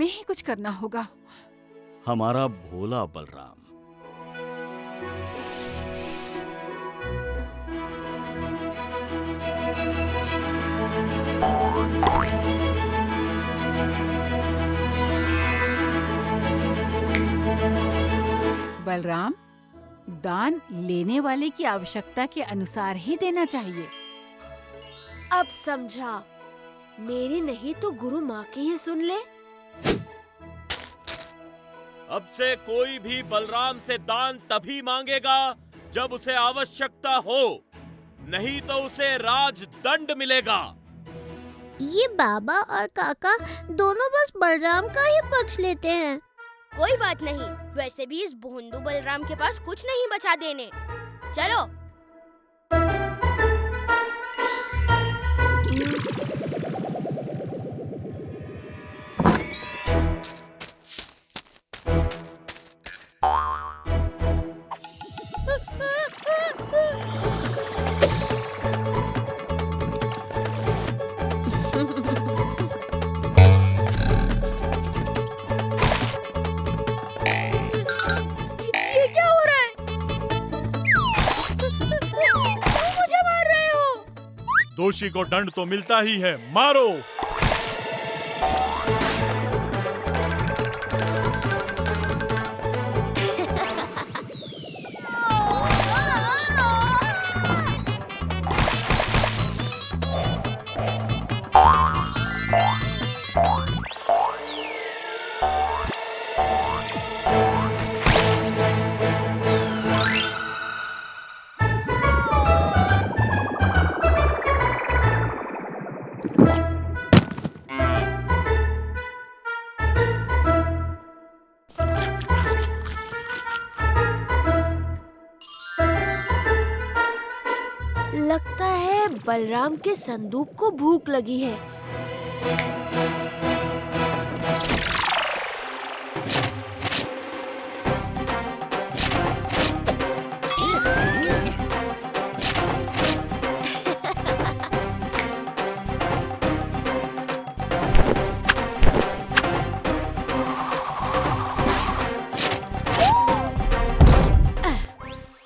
हमें ही कुछ करना होगा। हमारा भोला बलराम। बलराम, दान लेने वाले की आवश्यकता के अनुसार ही देना चाहिए। अब समझा। मेरी नहीं तो गुरु माँ की ही सुन ले। अब से कोई भी बलराम से दान तभी मांगेगा जब उसे आवश्यकता हो, नहीं तो उसे राजदंड मिलेगा। ये बाबा और काका दोनों बस बलराम का ही पक्ष लेते हैं। कोई बात नहीं, वैसे भी इस भोंदू बलराम के पास कुछ नहीं बचा देने। चलो। ये क्या हो रहा है? तुम मुझे मार रहे हो? दोषी को दंड तो मिलता ही है, मारो। लगता है बलराम के संदूक को भूख लगी है।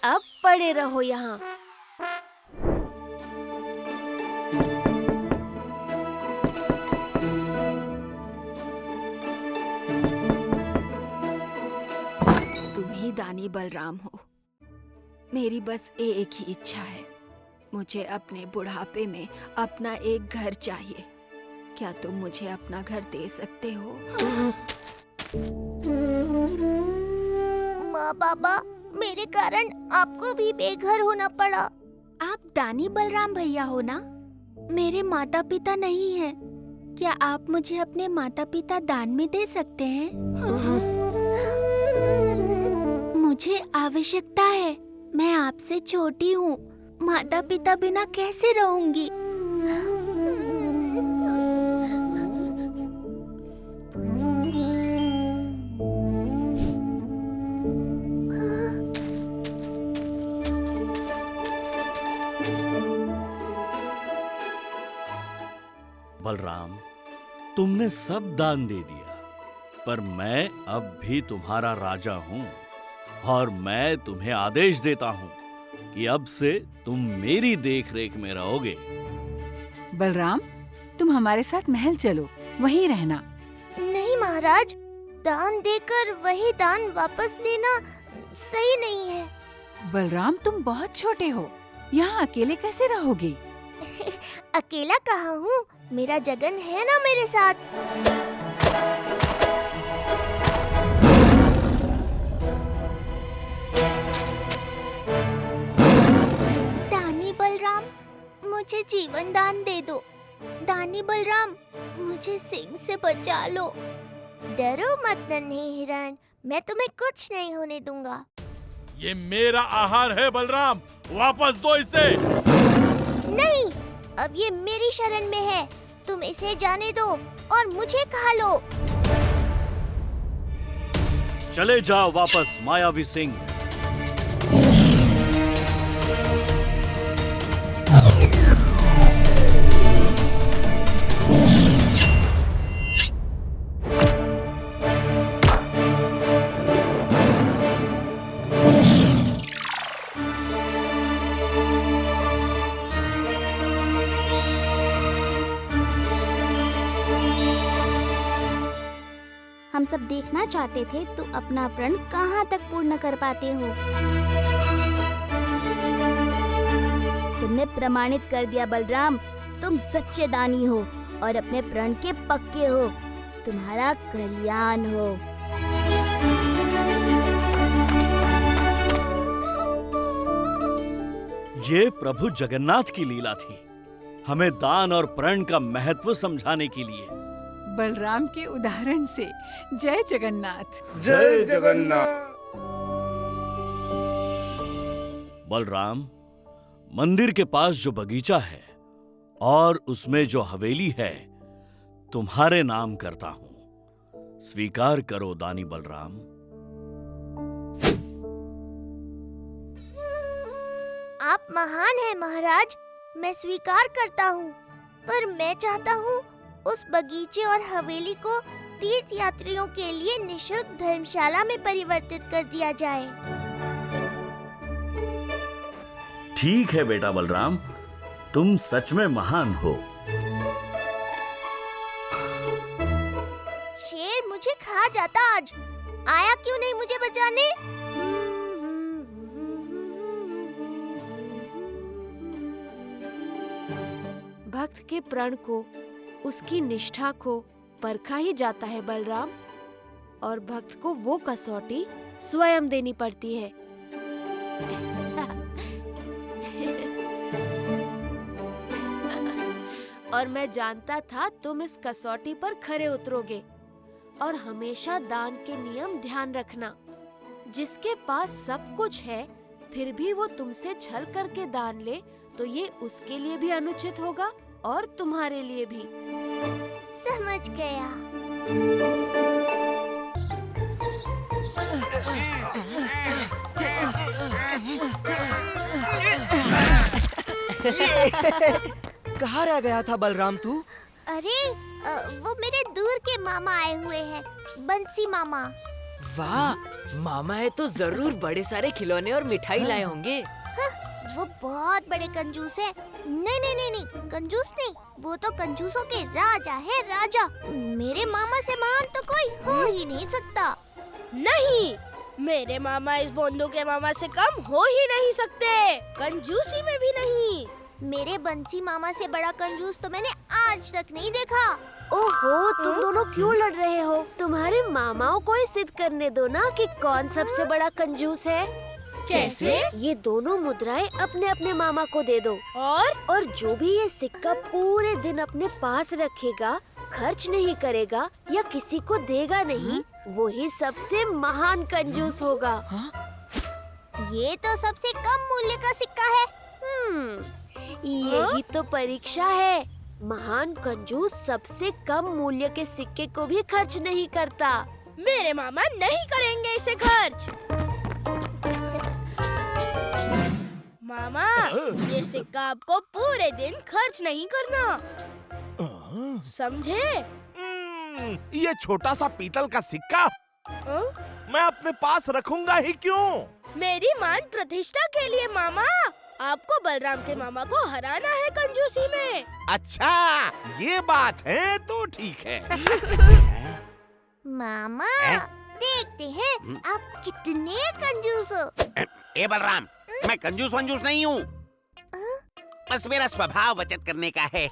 अब पड़े रहो यहाँ। तुम ही दानी बलराम हो। मेरी बस एक ही इच्छा है, मुझे अपने बुढ़ापे में अपना एक घर चाहिए। क्या तुम मुझे अपना घर दे सकते हो? माँ बाबा, मेरे कारण आपको भी बेघर होना पड़ा। आप दानी बलराम भैया हो ना? मेरे माता पिता नहीं हैं। क्या आप मुझे अपने माता पिता दान में दे सकते हैं? मुझे आवश्यकता है। मैं आपसे छोटी हूँ। माता पिता बिना कैसे रहूंगी? बलराम, तुमने सब दान दे दिया, पर मैं अब भी तुम्हारा राजा हूँ और मैं तुम्हें आदेश देता हूँ कि अब से तुम मेरी देखरेख में रहोगे। बलराम, तुम हमारे साथ महल चलो, वहीं रहना। नहीं महाराज, दान देकर वही दान वापस लेना सही नहीं है। बलराम, तुम बहुत छोटे हो, यहाँ अकेले कैसे रहोगे? अकेला कहाँ हूँ, मेरा जगन है ना मेरे साथ। दानी बलराम, मुझे जीवन दान दे दो। दानी बलराम, मुझे सिंह से बचा लो। डरो मत नन्हे हिरण, मैं तुम्हें कुछ नहीं होने दूंगा। ये मेरा आहार है बलराम, वापस दो इसे। नहीं, अब ये मेरी शरण में है। तुम इसे जाने दो और मुझे खा लो। चले जाओ वापस मायावी सिंह। सब देखना चाहते थे तो अपना प्रण कहाँ तक पूर्ण कर पाते हो। तुमने प्रमाणित कर दिया बलराम, तुम सच्चे दानी हो और अपने प्रण के पक्के हो। तुम्हारा कल्याण हो। ये प्रभु जगन्नाथ की लीला थी, हमें दान और प्रण का महत्व समझाने के लिए। बलराम के उदाहरण से जय जगन्नाथ। जय जगन्नाथ। बलराम, मंदिर के पास जो बगीचा है और उसमें जो हवेली है, तुम्हारे नाम करता हूं। स्वीकार करो दानी बलराम। आप महान हैं महाराज, मैं स्वीकार करता हूँ, पर मैं चाहता हूँ उस बगीचे और हवेली को तीर्थ यात्रियों के लिए निशुल्क धर्मशाला में परिवर्तित कर दिया जाए। ठीक है बेटा बलराम, तुम सच में महान हो। शेर मुझे खा जाता आज, आया क्यों नहीं मुझे बचाने? भक्त के प्रण को, उसकी निष्ठा को परखा ही जाता है बलराम, और भक्त को वो कसौटी स्वयं देनी पड़ती है। और मैं जानता था तुम इस कसौटी पर खरे उतरोगे, और हमेशा दान के नियम ध्यान रखना। जिसके पास सब कुछ है फिर भी वो तुमसे छल करके दान ले तो ये उसके लिए भी अनुचित होगा और तुम्हारे लिए भी। समझ गया। कहाँ रह गया था बलराम तू? अरे वो मेरे दूर के मामा आए हुए हैं, बंसी मामा। वाह, मामा है तो जरूर बड़े सारे खिलौने और मिठाई लाए होंगे। वो बहुत बड़े कंजूस है। नहीं नहीं नहीं नहीं, कंजूस नहीं, वो तो कंजूसों के राजा है, राजा। मेरे मामा से महान तो कोई हो ही नहीं सकता। नहीं, मेरे मामा इस बोंदू के मामा से कम हो ही नहीं सकते, कंजूसी में भी नहीं। मेरे बंसी मामा से बड़ा कंजूस तो मैंने आज तक नहीं देखा। ओहो, तुम दोनों क्यों लड़ रहे हो? तुम्हारे मामाओं को ही सिद्ध करने दो ना कि कौन सबसे बड़ा कंजूस है। कैसे? ये दोनों मुद्राएं अपने अपने मामा को दे दो, और जो भी ये सिक्का पूरे दिन अपने पास रखेगा, खर्च नहीं करेगा या किसी को देगा नहीं, वो ही सबसे महान कंजूस होगा। ये तो सबसे कम मूल्य का सिक्का है। यही तो परीक्षा है। महान कंजूस सबसे कम मूल्य के सिक्के को भी खर्च नहीं करता। मेरे मामा नहीं करेंगे इसे खर्च। मामा, ये सिक्का आपको पूरे दिन खर्च नहीं करना, समझे? ये छोटा सा पीतल का सिक्का मैं अपने पास रखूंगा ही क्यों? मेरी मान प्रतिष्ठा के लिए मामा, आपको बलराम के मामा को हराना है कंजूसी में। अच्छा, ये बात है तो ठीक है। मामा, देखते हैं आप कितने कंजूस हो। ए बलराम, मैं कंजूस वंजूस नहीं हूँ, बस मेरा स्वभाव बचत करने का है।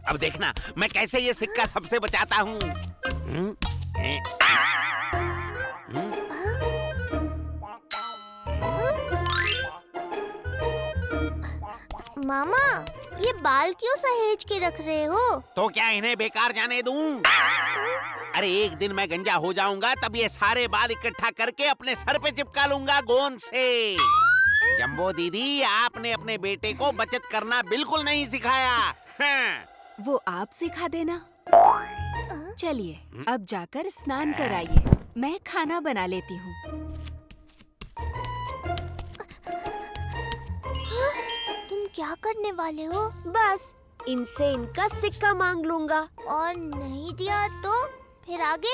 अब देखना मैं कैसे ये सिक्का सबसे बचाता हूँ। मामा, ये बाल क्यों सहेज के रख रहे हो? तो क्या इन्हें बेकार जाने दूं? अरे एक दिन मैं गंजा हो जाऊंगा, तब ये सारे बाल इकट्ठा करके अपने सर पे चिपका लूंगा गोंद से। जंबो दीदी, आपने अपने बेटे को बचत करना बिल्कुल नहीं सिखाया। हाँ। वो आप सिखा देना। चलिए, अब जाकर स्नान कराइए, मैं खाना बना लेती हूँ। तुम क्या करने वाले हो? बस इनसे इनका सिक्का मांग लूंगा। और नहीं दिया तो फिर आगे?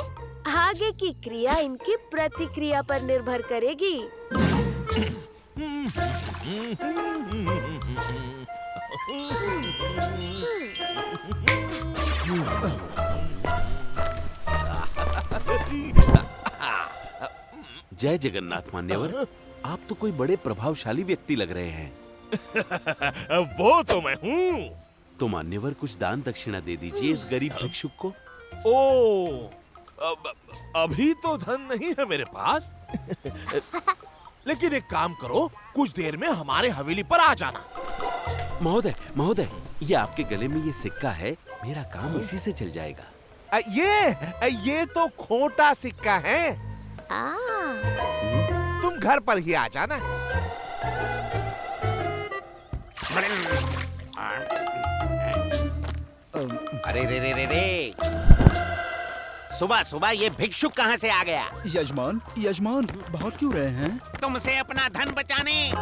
आगे की क्रिया इनकी प्रतिक्रिया पर निर्भर करेगी। जय जगन्नाथ मान्यवर, आप तो कोई बड़े प्रभावशाली व्यक्ति लग रहे हैं। वो तो मैं हूँ। तो मान्यवर कुछ दान दक्षिणा दे दीजिए इस गरीब भिक्षुक को। ओ, अभी तो धन नहीं है मेरे पास। लेकिन एक काम करो, कुछ देर में हमारे हवेली पर आ जाना। महोदय महोदय, ये आपके गले में ये सिक्का है, मेरा काम इसी से चल जाएगा। ये तो खोटा सिक्का है। तुम घर पर ही आ जाना। अरे रे रे रे रे, सुबह सुबह ये भिक्षुक कहाँ से आ गया? यजमान, यजमान भाग क्यों रहे हैं? तुमसे अपना धन बचाने।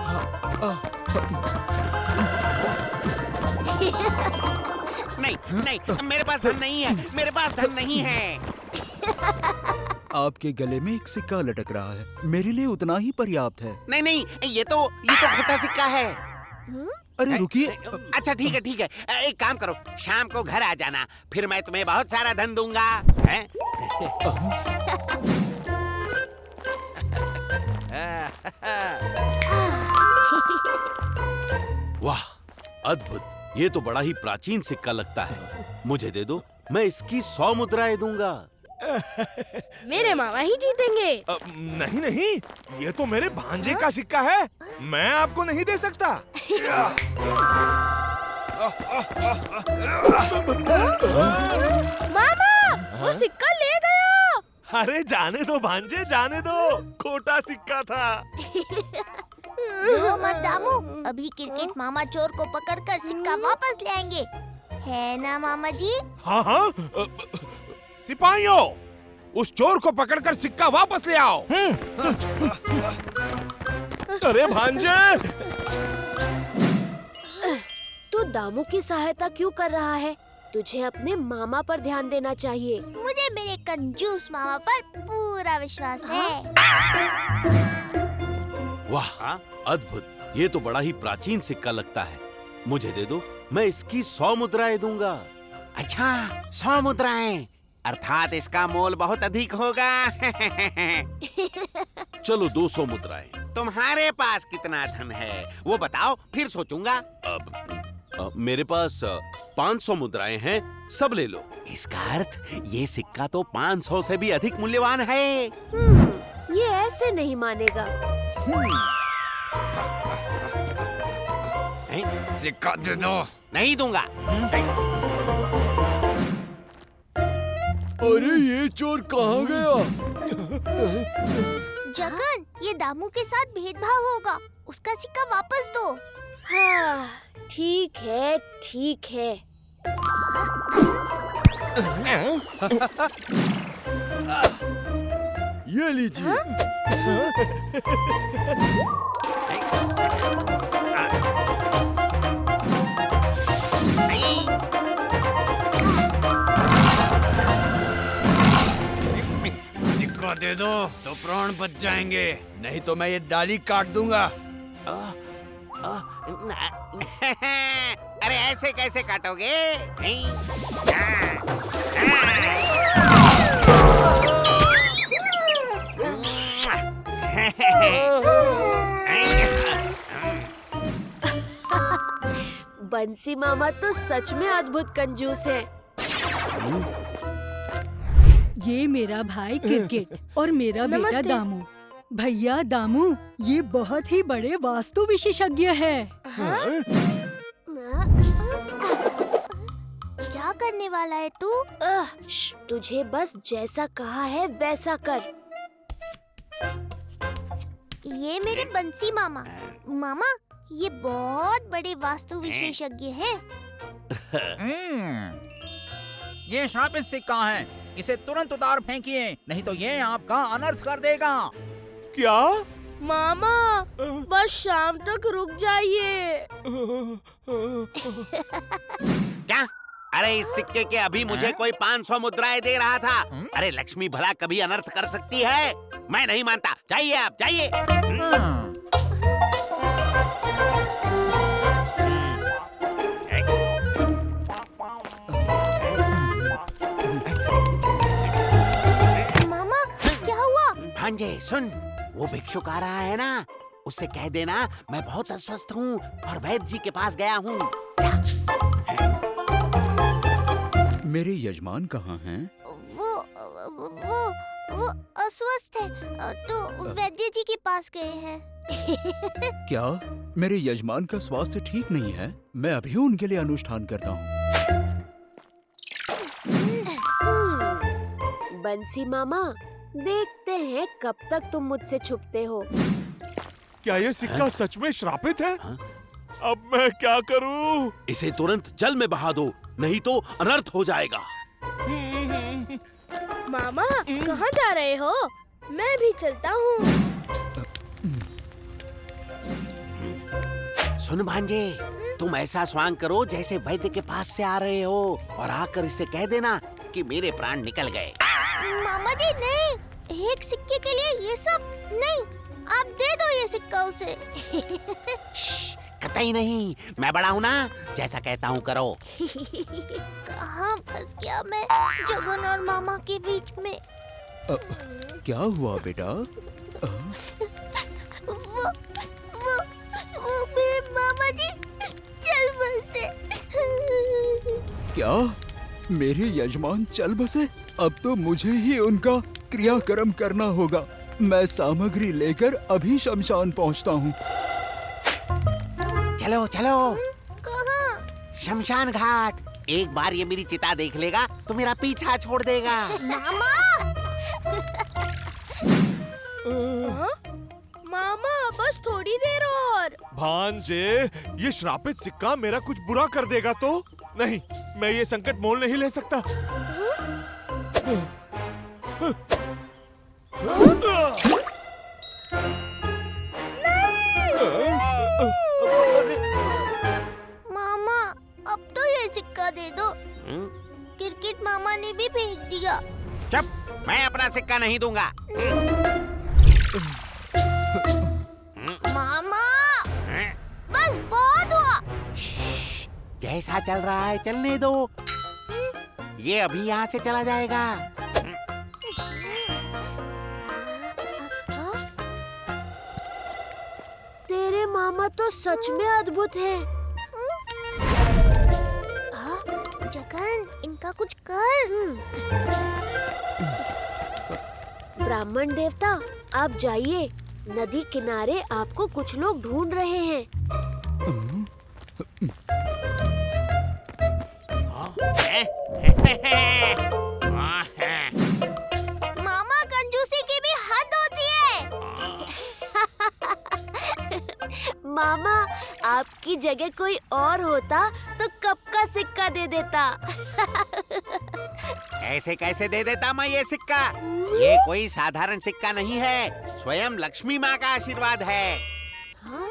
नहीं नहीं, मेरे पास धन नहीं है, मेरे पास धन नहीं है। आपके गले में एक सिक्का लटक रहा है, मेरे लिए उतना ही पर्याप्त है। नहीं नहीं, ये तो खोटा सिक्का है। अरे रुकिए। अच्छा ठीक है ठीक है, एक काम करो, शाम को घर आ जाना, फिर मैं तुम्हें बहुत सारा धन दूंगा। हैं? वाह, अद्भुत! ये तो बड़ा ही प्राचीन सिक्का लगता है। मुझे दे दो, मैं इसकी 100 मुद्राएं दूंगा। मेरे मामा ही जीतेंगे। नहीं नहीं, ये तो मेरे भांजे का सिक्का है, मैं आपको नहीं दे सकता। मामा, वो सिक्का ले गया। अरे जाने दो भांजे, जाने दो, खोटा सिक्का था। रो मत दामू, अभी क्रिकेट मामा चोर को पकड़कर सिक्का वापस ले आएंगे, है ना मामा जी? हाँ हाँ, सिपाहियों, उस चोर को पकड़कर सिक्का वापस ले आओ। अरे भांजे, तू दामू की सहायता क्यों कर रहा है? तुझे अपने मामा पर ध्यान देना चाहिए। मुझे मेरे कंजूस मामा पर पूरा विश्वास है। वाह, अद्भुत! ये तो बड़ा ही प्राचीन सिक्का लगता है। मुझे दे दो, मैं इसकी 100 मुद्राएं दूंगा। अच्छा, 100 मुद्राएं, अर्थात इसका मोल बहुत अधिक होगा। चलो 200 मुद्राएं। तुम्हारे पास कितना धन है वो बताओ, फिर सोचूंगा। मेरे पास 500 मुद्राएं हैं, सब ले लो। इसका अर्थ ये सिक्का तो 500 से भी अधिक मूल्यवान है। ये ऐसे नहीं मानेगा। सिक्का दे दो। नहीं दूंगा। अरे ये चोर कहाँ गया? जगन, ये दामू के साथ भेदभाव होगा, उसका सिक्का वापस दो। हाँ, ठीक है ठीक है। ये लीजिए। सिक्का दे दो तो प्राण बच जाएंगे, नहीं तो मैं ये डाली काट दूंगा। अरे ऐसे कैसे काटोगे? बंसी मामा तो सच में अद्भुत कंजूस है। ये मेरा भाई क्रिकेट और मेरा बेटा दामू। भैया दामू, ये बहुत ही बड़े वास्तु विशेषज्ञ है। क्या करने वाला है तू? तुझे बस जैसा कहा है वैसा कर। ये मेरे बंसी मामा। मामा, ये बहुत बड़े वास्तु विशेषज्ञ हैं। ये शापित सिक्का है, इसे तुरंत उतार फेंकिए, नहीं तो ये आपका अनर्थ कर देगा। क्या? मामा, बस शाम तक रुक जाइए। क्या? अरे इस सिक्के के अभी मुझे कोई 500 मुद्राएं दे रहा था। अरे लक्ष्मी भला कभी अनर्थ कर सकती है? मैं नहीं मानता, जाइए आप जाइए। मामा, सुन, वो भिक्षुक आ रहा है ना, उससे कह देना मैं बहुत अस्वस्थ हूँ और वैद्य जी के पास गया हूँ। मेरे यजमान कहाँ हैं? वो अस्वस्थ है, तो वैद्य जी के पास गए हैं। क्या मेरे यजमान का स्वास्थ्य ठीक नहीं है? मैं अभी उनके लिए अनुष्ठान करता हूँ। बंसी मामा, देखते हैं कब तक तुम मुझसे छुपते हो। क्या ये सिक्का सच में श्रापित है? अब मैं क्या करूं? इसे तुरंत जल में बहा दो, नहीं तो अनर्थ हो जाएगा। मामा कहाँ जा रहे हो? मैं भी चलता हूँ। सुन भांजे, तुम ऐसा स्वांग करो जैसे वैद्य के पास से आ रहे हो और आकर इससे कह देना कि मेरे प्राण निकल गए। मामा जी नहीं, एक सिक्के के लिए ये सब नहीं, आप दे दो ये सिक्का उसे। कतई नहीं, मैं बड़ा हूँ ना, जैसा कहता हूँ करो। कहाँ फंस गया मैं जगन और मामा के बीच में। क्या हुआ बेटा? वो मेरे मामा जी चल बसे। क्या मेरे यजमान चल बसे? अब तो मुझे ही उनका क्रियाक्रम करना होगा। मैं सामग्री लेकर अभी शमशान पहुंचता हूँ। चलो चलो। कहाँ? शमशान घाट। एक बार ये मेरी चिता देख लेगा तो मेरा पीछा छोड़ देगा। मामा! मामा बस थोड़ी देर और। भांजे, ये श्रापित सिक्का मेरा कुछ बुरा कर देगा तो? नहीं, मैं ये संकट मोल नहीं ले सकता। मामा अब तो ये सिक्का दे दो। क्रिकेट मामा ने भी फेंक दिया। चुप, मैं अपना सिक्का नहीं दूंगा। मामा बस बहुत हुआ। जैसा चल रहा है चलने दो, ये अभी यहाँ से चला जाएगा। तेरे मामा तो सच में अद्भुत हैं। जगन, इनका कुछ कर। ब्राह्मण देवता, आप जाइए, नदी किनारे आपको कुछ लोग ढूंढ रहे हैं। मामा कंजूसी की भी हद होती है। मामा, आपकी जगह कोई और होता तो कब का सिक्का दे देता। ऐसे कैसे दे देता मैं ये सिक्का? ये कोई साधारण सिक्का नहीं है, स्वयं लक्ष्मी माँ का आशीर्वाद है। हाँ?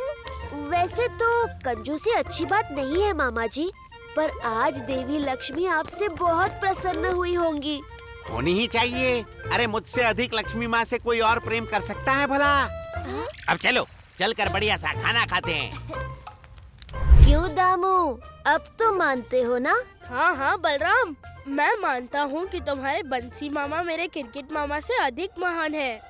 वैसे तो कंजूसी अच्छी बात नहीं है मामा जी, पर आज देवी लक्ष्मी आपसे बहुत प्रसन्न हुई होंगी। होनी ही चाहिए। अरे मुझसे अधिक लक्ष्मी माँ से कोई और प्रेम कर सकता है भला? अब चलो, चलकर बढ़िया सा खाना खाते हैं। क्यों दामू, अब तो मानते हो ना? हाँ हाँ बलराम, मैं मानता हूँ कि तुम्हारे बंसी मामा मेरे क्रिकेट मामा से अधिक महान है।